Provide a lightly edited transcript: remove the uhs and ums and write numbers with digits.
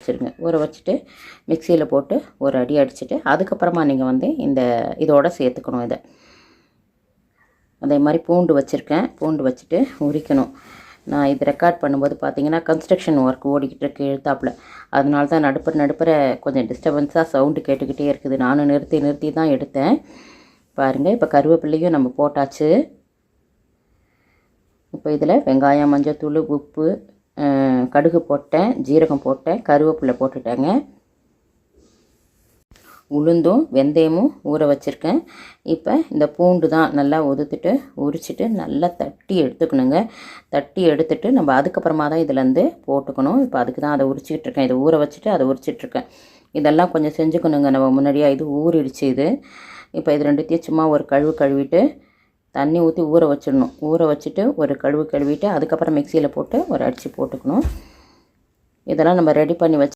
வச்சுருங்க. ஊற வச்சுட்டு மிக்சியில் போட்டு ஒரு அடி அடிச்சுட்டு அதுக்கப்புறமா நீங்கள் வந்து இதோட சேர்த்துக்கணும். அதே மாதிரி பூண்டு வச்சுருக்கேன். பூண்டு வச்சுட்டு உரிக்கணும். நான் இது ரெக்கார்ட் பண்ணும்போது பார்த்தீங்கன்னா கன்ஸ்ட்ரக்ஷன் ஒர்க் ஓடிக்கிட்டு இருக்கு எழுத்தாப்பில். அதனால தான் நடுப்புற கொஞ்சம் டிஸ்டர்பன்ஸாக சவுண்டு கேட்டுக்கிட்டே இருக்குது. நானும் நிறுத்தி தான் எடுத்தேன். பாருங்கள், இப்போ கருவேப்பிலையும் நம்ம போட்டாச்சு. இப்போ இதில் வெங்காயம், மஞ்சத்தூள், உப்பு, கடுகு போட்டேன், ஜீரகம் போட்டேன், கருவேப்பிலை போட்டுட்டேங்க. உளுந்தும் வெந்தயமும் ஊற வச்சுருக்கேன். இப்போ இந்த பூண்டு தான் நல்லா உரிச்சிட்டு நல்லா தட்டி எடுத்துக்கணுங்க. தட்டி எடுத்துட்டு நம்ம அதுக்கப்புறமா தான் இதிலேருந்து போட்டுக்கணும். இப்போ அதுக்கு தான் அதை உரிச்சிக்கிட்டு இருக்கேன். இதை ஊற வச்சுட்டு அதை உரிச்சிட்ருக்கேன். இதெல்லாம் கொஞ்சம் செஞ்சுக்கணுங்க. நம்ம முன்னாடியாக இது ஊறிடுச்சு இது. இப்போ இது ரெண்டுத்தையும் சும்மா ஒரு கழுவிட்டு தண்ணி ஊற்றி ஊற வச்சிடணும். ஊற வச்சுட்டு ஒரு கழுவிட்டு அதுக்கப்புறம் மிக்சியில் போட்டு ஒரு அடித்து போட்டுக்கணும். இதெல்லாம் நம்ம ரெடி பண்ணி வச்சு